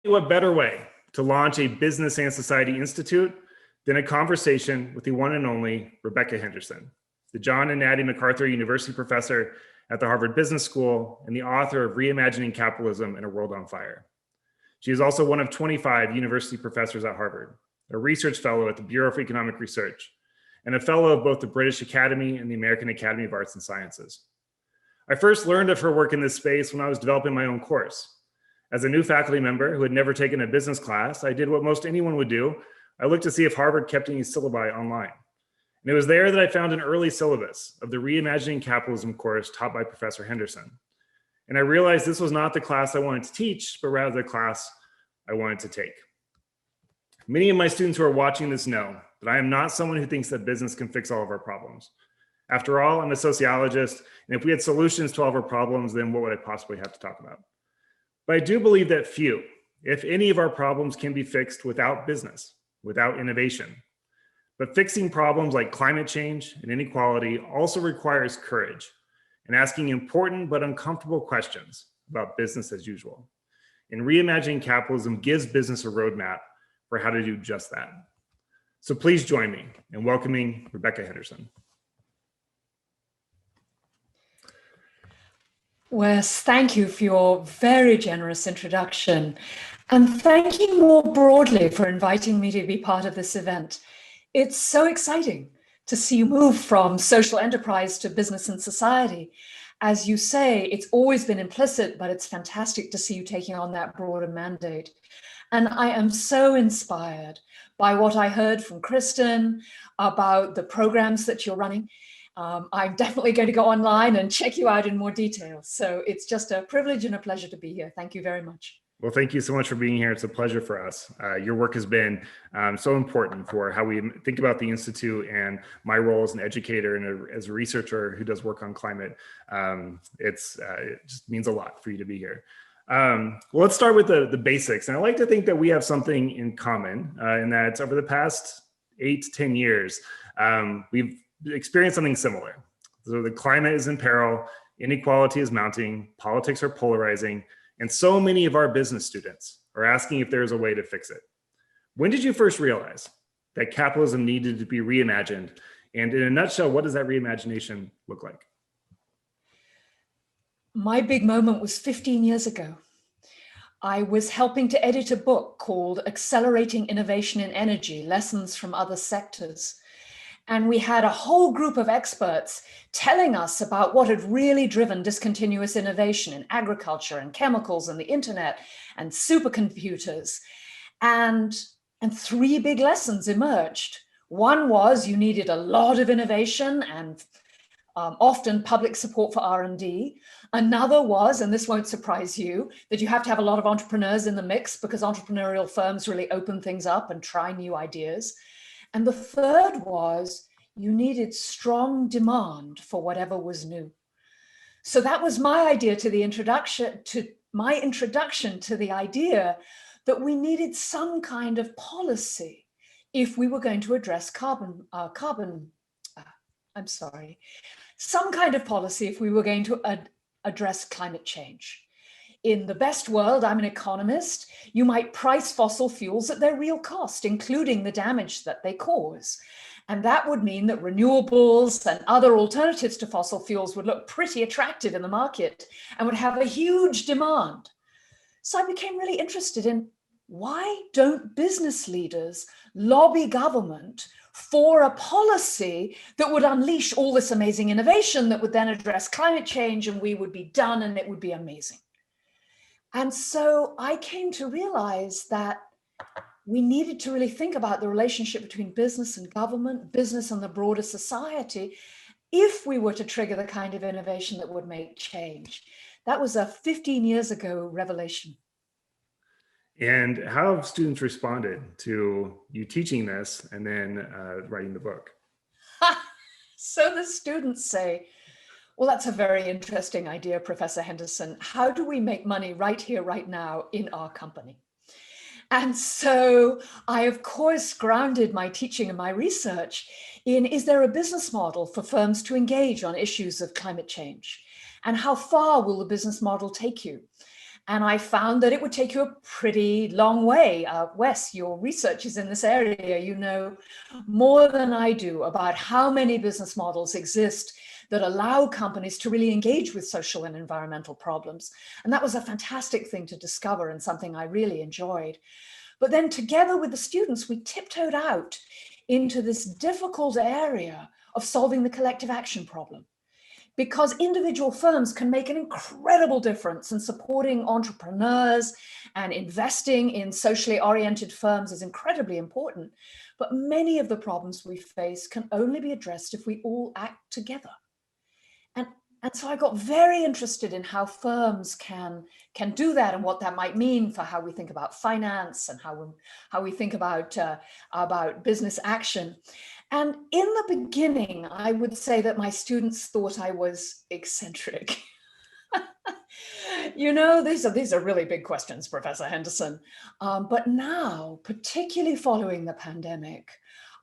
what better way to launch a Business and Society Institute than a conversation with the one and only Rebecca Henderson, the John and Natty MacArthur University professor at the Harvard Business School and the author of Reimagining Capitalism in a World on Fire. She is also one of 25 university professors at Harvard, a research fellow at the Bureau for Economic Research, and a fellow of both the British Academy and the American Academy of Arts and Sciences. I first learned of her work in this space when I was developing my own course. As a new faculty member who had never taken a business class, I did what most anyone would do. I looked to see if Harvard kept any syllabi online. And it was there that I found an early syllabus of the Reimagining Capitalism course taught by Professor Henderson. And I realized this was not the class I wanted to teach, but rather the class I wanted to take. Many of my students who are watching this know that I am not someone who thinks that business can fix all of our problems. After all, I'm a sociologist, and if we had solutions to all of our problems, then what would I possibly have to talk about? But I do believe that few, if any, of our problems can be fixed without business, without innovation. But fixing problems like climate change and inequality also requires courage and asking important but uncomfortable questions about business as usual. And Reimagining Capitalism gives business a roadmap for how to do just that. So please join me in welcoming Rebecca Henderson. Wes, thank you for your very generous introduction, and thank you more broadly for inviting me to be part of this event. It's so exciting to see you move from social enterprise to business and society. As you say, it's always been implicit, but it's fantastic to see you taking on that broader mandate. And I am so inspired by what I heard from Kristen about the programs that you're running. I'm definitely going to go online and check you out in more detail. So it's just a privilege and a pleasure to be here. Thank you very much. Well, thank you so much for being here. It's a pleasure for us. Your work has been so important for how we think about the Institute and my role as an educator and as a researcher who does work on climate. It just means a lot for you to be here. Well, let's start with the basics. And I like to think that we have something in common in that over the past 8 to 10 years, we've experienced something similar. So the climate is in peril, inequality is mounting, politics are polarizing, and so many of our business students are asking if there's a way to fix it. When did you first realize that capitalism needed to be reimagined? And in a nutshell, what does that reimagination look like? My big moment was 15 years ago. I was helping to edit a book called Accelerating Innovation in Energy, Lessons from Other Sectors. And we had a whole group of experts telling us about what had really driven discontinuous innovation in agriculture and chemicals and the internet and supercomputers. And 3 big lessons emerged. One was you needed a lot of innovation and often public support for R&D. Another was, and this won't surprise you, that you have to have a lot of entrepreneurs in the mix because entrepreneurial firms really open things up and try new ideas. And the third was you needed strong demand for whatever was new. So that was my idea to the introduction to the idea that we needed some kind of policy if we were going to address some kind of policy if we were going to address climate change. In the best world, I'm an economist, you might price fossil fuels at their real cost, including the damage that they cause. And that would mean that renewables and other alternatives to fossil fuels would look pretty attractive in the market and would have a huge demand. So I became really interested in why don't business leaders lobby government for a policy that would unleash all this amazing innovation that would then address climate change and we would be done and it would be amazing. And so I came to realize that we needed to really think about the relationship between business and government, business and the broader society, if we were to trigger the kind of innovation that would make change. That was a 15 years ago revelation. And how have students responded to you teaching this and then writing the book? So the students say, well, that's a very interesting idea, Professor Henderson. How do we make money right here, right now in our company? And so I, of course, grounded my teaching and my research in, is there a business model for firms to engage on issues of climate change? And how far will the business model take you? And I found that it would take you a pretty long way. Wes, your research is in this area. You know more than I do about how many business models exist that allow companies to really engage with social and environmental problems. And that was a fantastic thing to discover and something I really enjoyed. But then together with the students, we tiptoed out into this difficult area of solving the collective action problem. Because individual firms can make an incredible difference in supporting entrepreneurs, and investing in socially oriented firms is incredibly important. But many of the problems we face can only be addressed if we all act together. And so I got very interested in how firms can do that and what that might mean for how we think about finance and how we think about business action. And in the beginning, I would say that my students thought I was eccentric. You know, these are really big questions, Professor Henderson. But now, particularly following the pandemic,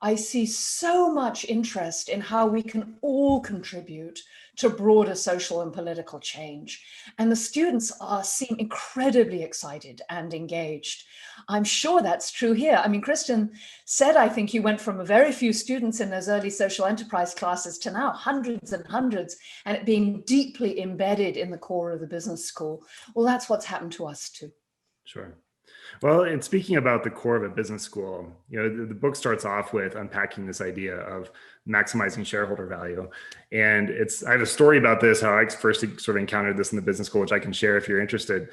I see so much interest in how we can all contribute to broader social and political change. And the students seem incredibly excited and engaged. I'm sure that's true here. I mean, Kristen said, I think you went from a very few students in those early social enterprise classes to now hundreds and hundreds, and it being deeply embedded in the core of the business school. Well, that's what's happened to us too. Sure. Well, and speaking about the core of a business school, you know, the book starts off with unpacking this idea of maximizing shareholder value. And I have a story about this, how I first sort of encountered this in the business school, which I can share if you're interested.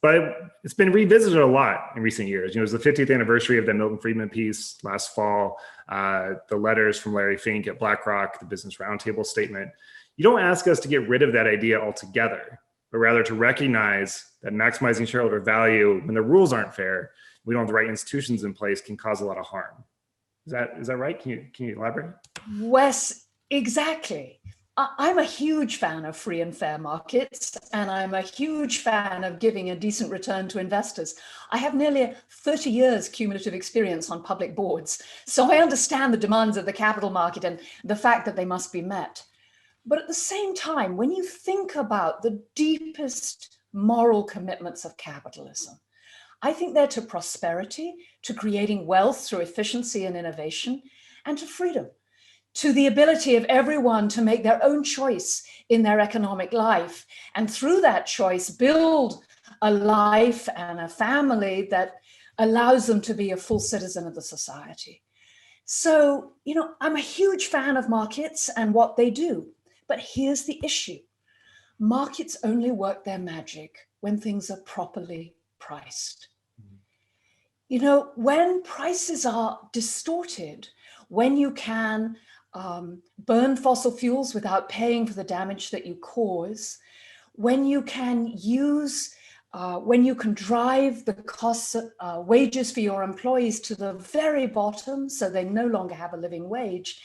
But it's been revisited a lot in recent years. You know, it was the 50th anniversary of the Milton Friedman piece last fall, the letters from Larry Fink at BlackRock, the Business Roundtable statement. You don't ask us to get rid of that idea altogether, but rather to recognize that maximizing shareholder value when the rules aren't fair, we don't have the right institutions in place, can cause a lot of harm. Is that right? Can you elaborate? Wes, exactly. I'm a huge fan of free and fair markets, and I'm a huge fan of giving a decent return to investors. I have nearly 30 years cumulative experience on public boards, so I understand the demands of the capital market and the fact that they must be met. But at the same time, when you think about the deepest moral commitments of capitalism, I think they're to prosperity, to creating wealth through efficiency and innovation, and to freedom, to the ability of everyone to make their own choice in their economic life, and through that choice, build a life and a family that allows them to be a full citizen of the society. So, you know, I'm a huge fan of markets and what they do. But here's the issue. Markets only work their magic when things are properly priced. You know, when prices are distorted, when you can burn fossil fuels without paying for the damage that you cause, when you can drive the costs of wages for your employees to the very bottom so they no longer have a living wage,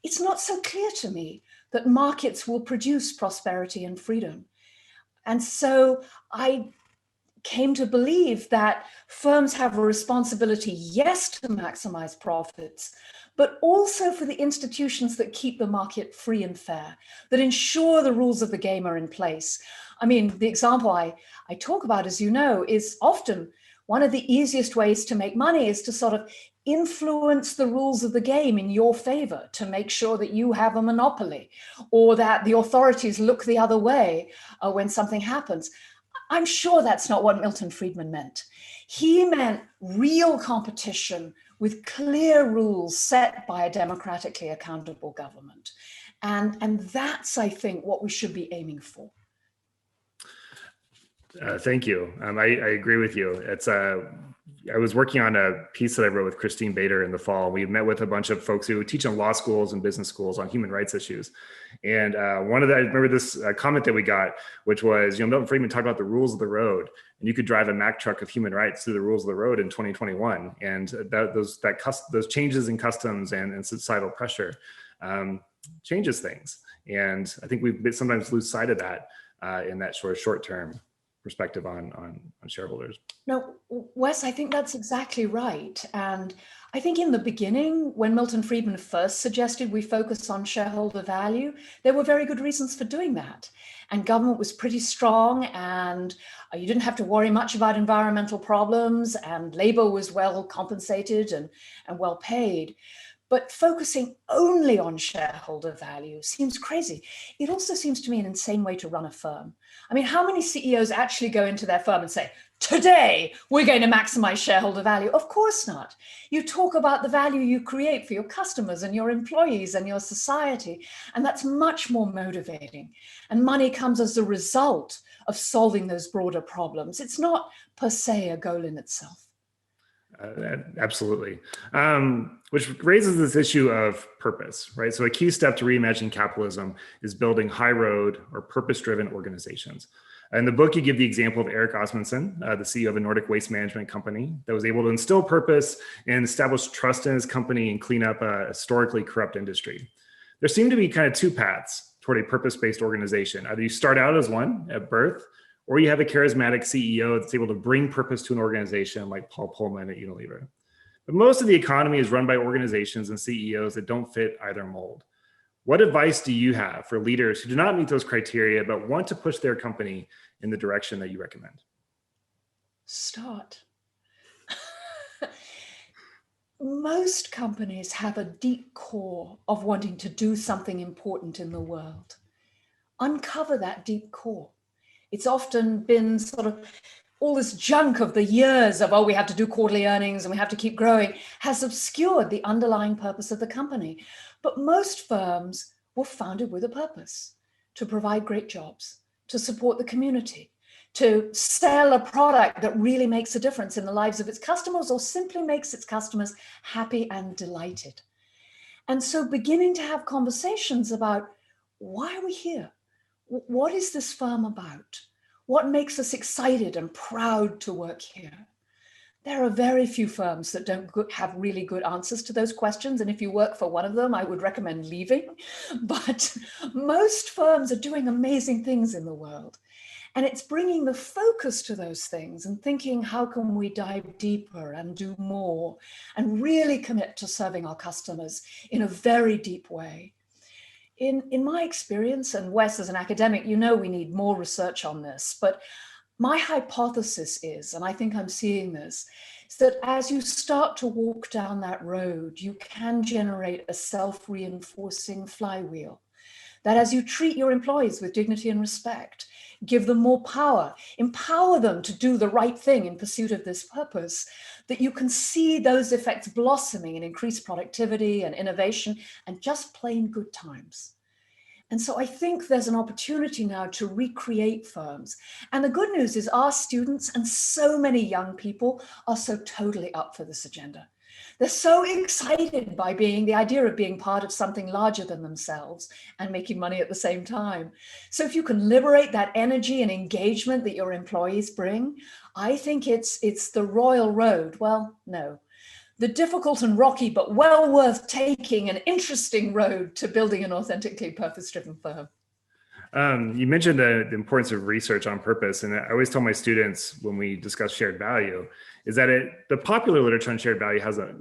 it's not so clear to me that markets will produce prosperity and freedom. And so I came to believe that firms have a responsibility, yes, to maximize profits, but also for the institutions that keep the market free and fair, that ensure the rules of the game are in place. I mean, the example I talk about, as you know, is often one of the easiest ways to make money is to sort of influence the rules of the game in your favor, to make sure that you have a monopoly or that the authorities look the other way when something happens. I'm sure that's not what Milton Friedman meant. He meant real competition with clear rules set by a democratically accountable government. And that's, I think, what we should be aiming for. Thank you. I agree with you. I was working on a piece that I wrote with Christine Bader in the fall. We met with a bunch of folks who teach in law schools and business schools on human rights issues. And I remember this comment that we got, which was, you know, Milton Friedman talked about the rules of the road, and you could drive a Mack truck of human rights through the rules of the road in 2021. And those changes in customs and societal pressure changes things. And I think we sometimes lose sight of that in that short term perspective on shareholders. No, Wes, I think that's exactly right. And I think in the beginning, when Milton Friedman first suggested we focus on shareholder value, there were very good reasons for doing that. And government was pretty strong, and you didn't have to worry much about environmental problems, and labor was well compensated and well paid. But focusing only on shareholder value seems crazy. It also seems to me an insane way to run a firm. I mean, how many CEOs actually go into their firm and say, today we're going to maximize shareholder value? Of course not. You talk about the value you create for your customers and your employees and your society, and that's much more motivating. And money comes as a result of solving those broader problems. It's not per se a goal in itself. Absolutely. Which raises this issue of purpose, right? So a key step to reimagining capitalism is building high road or purpose-driven organizations. In the book, you give the example of Eric Osmundson, the CEO of a Nordic waste management company that was able to instill purpose and establish trust in his company and clean up a historically corrupt industry. There seem to be kind of two paths toward a purpose-based organization. Either you start out as one at birth, or you have a charismatic CEO that's able to bring purpose to an organization like Paul Pullman at Unilever. But most of the economy is run by organizations and CEOs that don't fit either mold. What advice do you have for leaders who do not meet those criteria, but want to push their company in the direction that you recommend? Start. Most companies have a deep core of wanting to do something important in the world. Uncover that deep core. It's often been sort of all this junk of the years of, oh, we have to do quarterly earnings and we have to keep growing, has obscured the underlying purpose of the company. But most firms were founded with a purpose: to provide great jobs, to support the community, to sell a product that really makes a difference in the lives of its customers, or simply makes its customers happy and delighted. And so beginning to have conversations about, why are we here? What is this firm about? What makes us excited and proud to work here? There are very few firms that don't have really good answers to those questions. And if you work for one of them, I would recommend leaving. But most firms are doing amazing things in the world. And it's bringing the focus to those things and thinking, how can we dive deeper and do more and really commit to serving our customers in a very deep way? In my experience, and Wes, as an academic, you know we need more research on this, but my hypothesis is, and I think I'm seeing this, is that as you start to walk down that road, you can generate a self-reinforcing flywheel. That as you treat your employees with dignity and respect, give them more power, empower them to do the right thing in pursuit of this purpose, that you can see those effects blossoming in increased productivity and innovation and just plain good times. And so I think there's an opportunity now to recreate firms. And the good news is our students and so many young people are so totally up for this agenda. They're so excited by the idea of being part of something larger than themselves and making money at the same time. So if you can liberate that energy and engagement that your employees bring, I think it's the royal road. Well, no, the difficult and rocky, but well worth taking and interesting road to building an authentically purpose-driven firm. You mentioned the importance of research on purpose. And I always tell my students when we discuss shared value is that the popular literature on shared value has a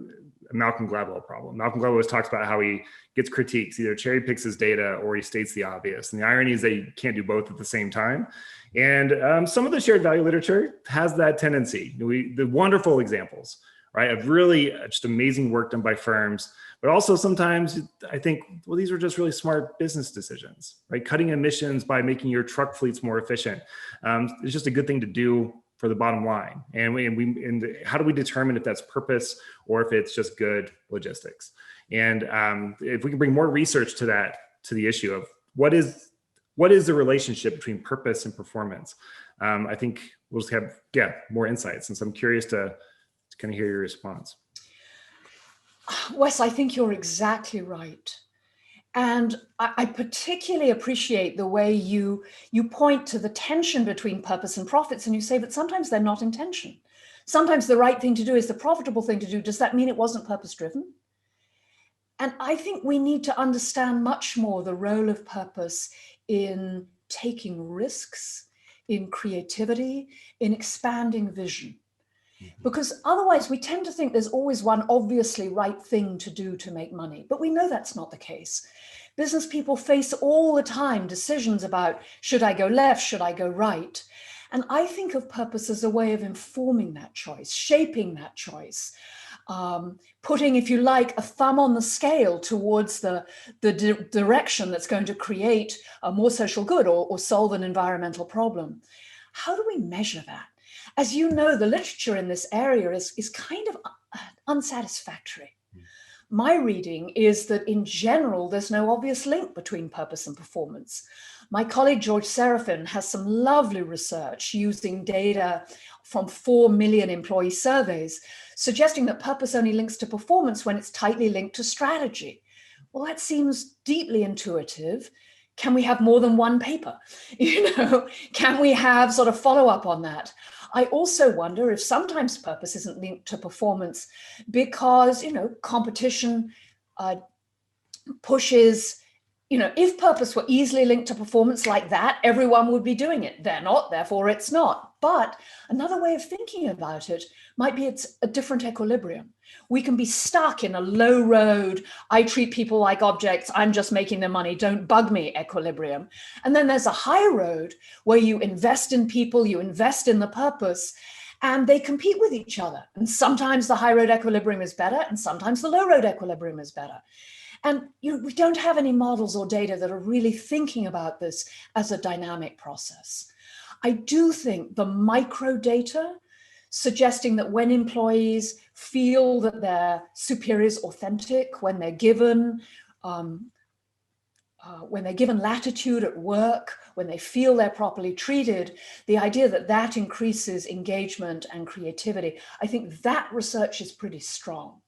Malcolm Gladwell problem. Malcolm Gladwell always talks about how he gets critiques, either cherry picks his data or he states the obvious. And the irony is that you can't do both at the same time. And some of the shared value literature has that tendency. The wonderful examples, right, of really just amazing work done by firms. But also sometimes I think, well, these are just really smart business decisions, right? Cutting emissions by making your truck fleets more efficient. It's just a good thing to do for the bottom line. And how do we determine if that's purpose or if it's just good logistics? And if we can bring more research to the issue of what is the relationship between purpose and performance, I think we'll just have more insights. And so I'm curious to kind of hear your response. Wes, I think you're exactly right. And I particularly appreciate the way you point to the tension between purpose and profits, and you say, but sometimes they're not in tension. Sometimes the right thing to do is the profitable thing to do. Does that mean it wasn't purpose-driven? And I think we need to understand much more the role of purpose in taking risks, in creativity, in expanding vision. Because otherwise we tend to think there's always one obviously right thing to do to make money, but we know that's not the case. Business people face all the time decisions about, should I go left, should I go right? And I think of purpose as a way of informing that choice, shaping that choice, putting, if you like, a thumb on the scale towards the direction that's going to create a more social good or solve an environmental problem. How do we measure that? As you know, the literature in this area is kind of unsatisfactory. My reading is that in general, there's no obvious link between purpose and performance. My colleague, George Serafin, has some lovely research using data from 4 million employee surveys, suggesting that purpose only links to performance when it's tightly linked to strategy. Well, that seems deeply intuitive. Can we have more than one paper? Can we have sort of follow-up on that? I also wonder if sometimes purpose isn't linked to performance because, competition pushes, if purpose were easily linked to performance like that, everyone would be doing it. They're not, therefore it's not. But another way of thinking about it might be it's a different equilibrium. We can be stuck in a low road, I treat people like objects, I'm just making them money, don't bug me equilibrium. And then there's a high road where you invest in people, you invest in the purpose, and they compete with each other. And sometimes the high road equilibrium is better, and sometimes the low road equilibrium is better. And we don't have any models or data that are really thinking about this as a dynamic process. I do think the micro data suggesting that when employees feel that their superior is authentic, when they're given latitude at work, when they feel they're properly treated, the idea that that increases engagement and creativity, I think that research is pretty strong.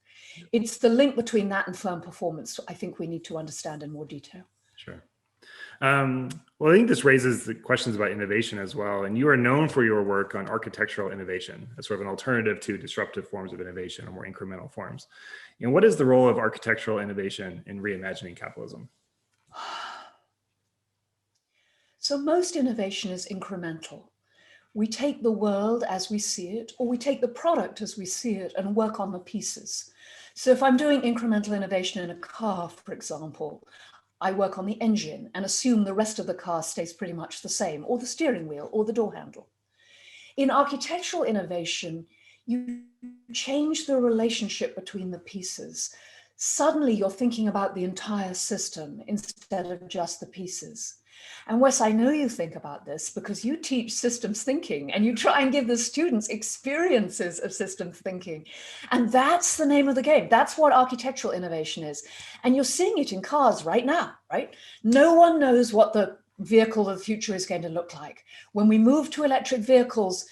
It's the link between that and firm performance I think we need to understand in more detail. Sure. Well, I think this raises the questions about innovation as well. And you are known for your work on architectural innovation as sort of an alternative to disruptive forms of innovation or more incremental forms. And what is the role of architectural innovation in reimagining capitalism? So most innovation is incremental. We take the world as we see it, or we take the product as we see it and work on the pieces. So if I'm doing incremental innovation in a car, for example, I work on the engine and assume the rest of the car stays pretty much the same, or the steering wheel, or the door handle. In architectural innovation, you change the relationship between the pieces. Suddenly you're thinking about the entire system instead of just the pieces. And Wes, I know you think about this because you teach systems thinking and you try and give the students experiences of systems thinking. And that's the name of the game. That's what architectural innovation is. And you're seeing it in cars right now, right? No one knows what the vehicle of the future is going to look like. When we move to electric vehicles,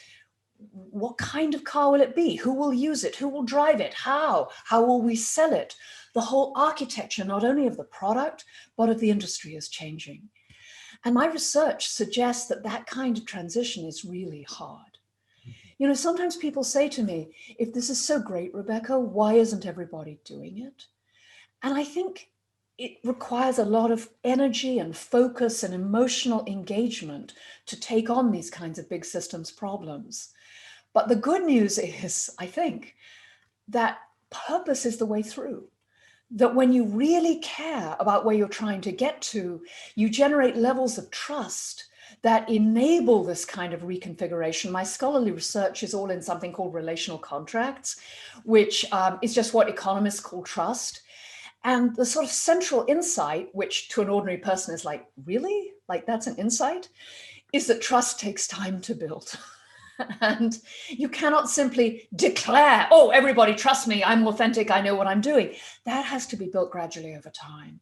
what kind of car will it be? Who will use it? Who will drive it? How? How will we sell it? The whole architecture, not only of the product, but of the industry is changing. And my research suggests that that kind of transition is really hard. Sometimes people say to me, if this is so great, Rebecca, why isn't everybody doing it? And I think it requires a lot of energy and focus and emotional engagement to take on these kinds of big systems problems. But the good news is, I think, that purpose is the way through. That when you really care about where you're trying to get to, you generate levels of trust that enable this kind of reconfiguration. My scholarly research is all in something called relational contracts, which is just what economists call trust. And the sort of central insight, which to an ordinary person is like, really? Like that's an insight? Is that trust takes time to build. And you cannot simply declare, oh, everybody trust me, I'm authentic, I know what I'm doing. That has to be built gradually over time.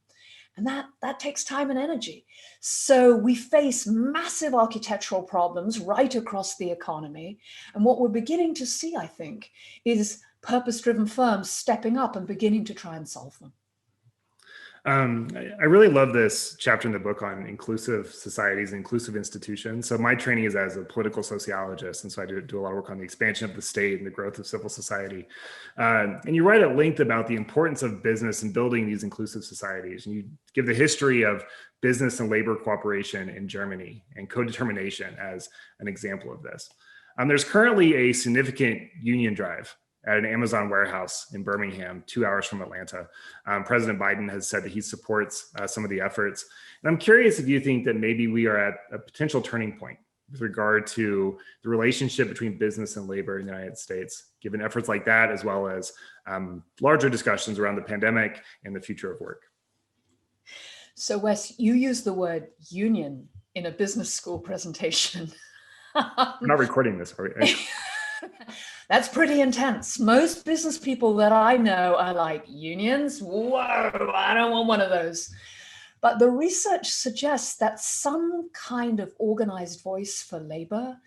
And that takes time and energy. So we face massive architectural problems right across the economy. And what we're beginning to see, I think, is purpose-driven firms stepping up and beginning to try and solve them. I really love this chapter in the book on inclusive societies and inclusive institutions. So my training is as a political sociologist, and so I do a lot of work on the expansion of the state and the growth of civil society. And you write at length about the importance of business in building these inclusive societies. And you give the history of business and labor cooperation in Germany and co-determination as an example of this. There's currently a significant union drive at an Amazon warehouse in Birmingham, 2 hours from Atlanta. President Biden has said that he supports some of the efforts. And I'm curious if you think that maybe we are at a potential turning point with regard to the relationship between business and labor in the United States, given efforts like that, as well as larger discussions around the pandemic and the future of work. So Wes, you used the word union in a business school presentation. We're not recording this, are we? That's pretty intense. Most business people that I know are like, unions? Whoa, I don't want one of those. But the research suggests that some kind of organized voice for labor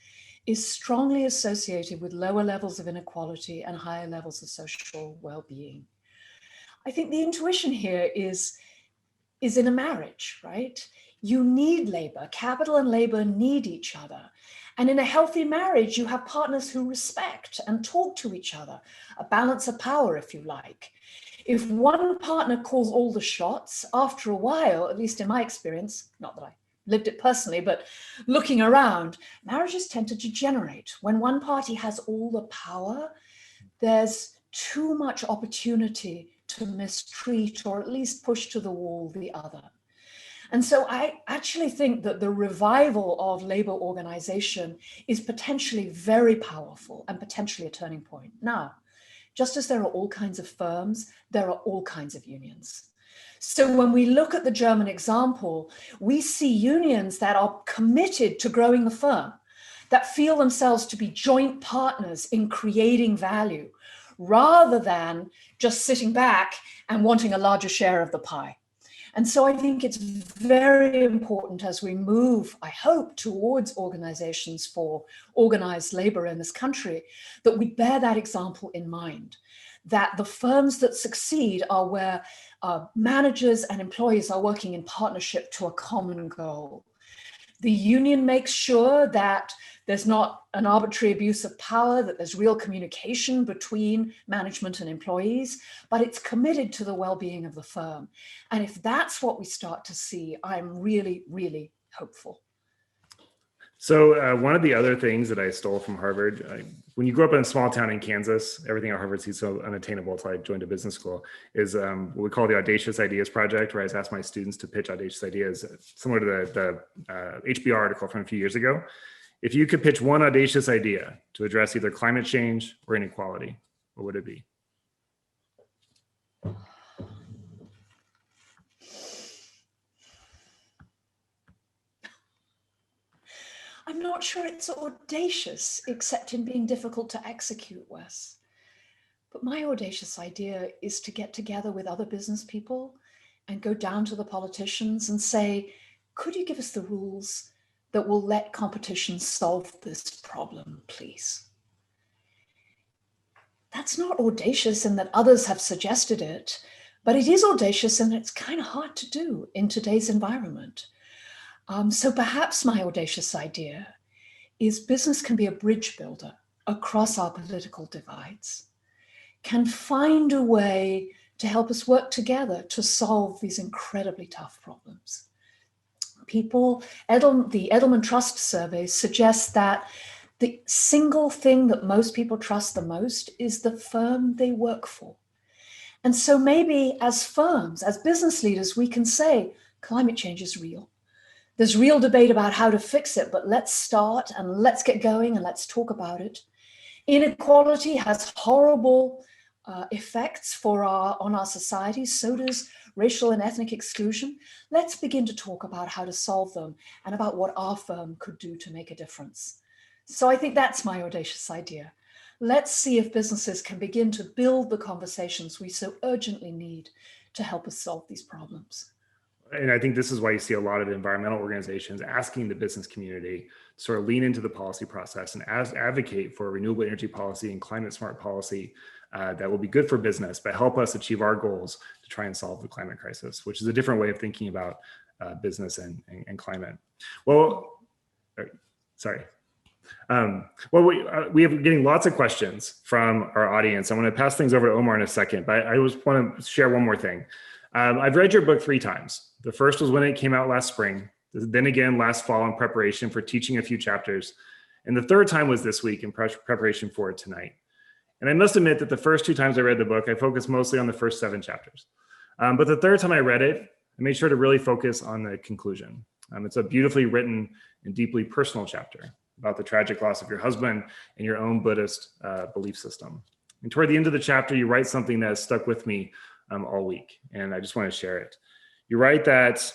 is strongly associated with lower levels of inequality and higher levels of social well-being. I think the intuition here is in a marriage, right? You need labor. Capital and labor need each other. And in a healthy marriage, you have partners who respect and talk to each other, a balance of power, if you like. If one partner calls all the shots, after a while, at least in my experience, not that I lived it personally, but looking around, marriages tend to degenerate. When one party has all the power, there's too much opportunity to mistreat or at least push to the wall the other. And so I actually think that the revival of labor organization is potentially very powerful and potentially a turning point. Now, just as there are all kinds of firms, there are all kinds of unions. So when we look at the German example, we see unions that are committed to growing the firm, that feel themselves to be joint partners in creating value, rather than just sitting back and wanting a larger share of the pie. And so I think it's very important as we move, I hope, towards organizations for organized labor in this country, that we bear that example in mind, that the firms that succeed are where managers and employees are working in partnership to a common goal. The union makes sure that there's not an arbitrary abuse of power, that there's real communication between management and employees, but it's committed to the well-being of the firm. And if that's what we start to see, I'm really, really hopeful. So one of the other things that I stole from Harvard, when you grow up in a small town in Kansas, everything at Harvard seems so unattainable until I joined a business school, is what we call the Audacious Ideas Project, where I ask my students to pitch audacious ideas, similar to the HBR article from a few years ago. If you could pitch one audacious idea to address either climate change or inequality, what would it be? I'm not sure it's audacious, except in being difficult to execute, Wes. But my audacious idea is to get together with other business people and go down to the politicians and say, could you give us the rules that will let competition solve this problem, please? That's not audacious in that others have suggested it, but it is audacious and it's kind of hard to do in today's environment. So perhaps my audacious idea is business can be a bridge builder across our political divides, can find a way to help us work together to solve these incredibly tough problems. The Edelman Trust Survey suggests that the single thing that most people trust the most is the firm they work for. And so maybe as firms, as business leaders, we can say climate change is real. There's real debate about how to fix it, but let's start and let's get going and let's talk about it. Inequality has horrible effects on our society. So does racial and ethnic exclusion. Let's begin to talk about how to solve them and about what our firm could do to make a difference. So I think that's my audacious idea. Let's see if businesses can begin to build the conversations we so urgently need to help us solve these problems. And I think this is why you see a lot of environmental organizations asking the business community to sort of lean into the policy process and advocate for renewable energy policy and climate smart policy that will be good for business, but help us achieve our goals to try and solve the climate crisis, which is a different way of thinking about business and climate. Well, sorry. We have getting lots of questions from our audience. I want to pass things over to Omar in a second, but I just want to share one more thing. I've read your book 3 times. The first was when it came out last spring, then again last fall in preparation for teaching a few chapters. And the third time was this week in preparation for it tonight. And I must admit that the first 2 times I read the book, I focused mostly on the first 7 chapters. But the third time I read it, I made sure to really focus on the conclusion. It's a beautifully written and deeply personal chapter about the tragic loss of your husband and your own Buddhist belief system. And toward the end of the chapter, you write something that has stuck with me all week, and I just want to share it. You write that,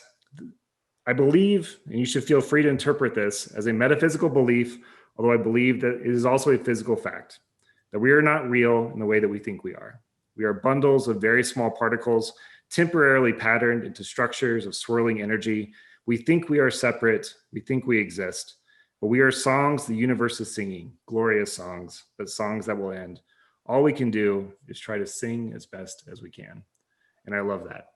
I believe, and you should feel free to interpret this as a metaphysical belief, although I believe that it is also a physical fact, that we are not real in the way that we think we are. We are bundles of very small particles, temporarily patterned into structures of swirling energy. We think we are separate, we think we exist, but we are songs the universe is singing, glorious songs, but songs that will end. All we can do is try to sing as best as we can. And I love that.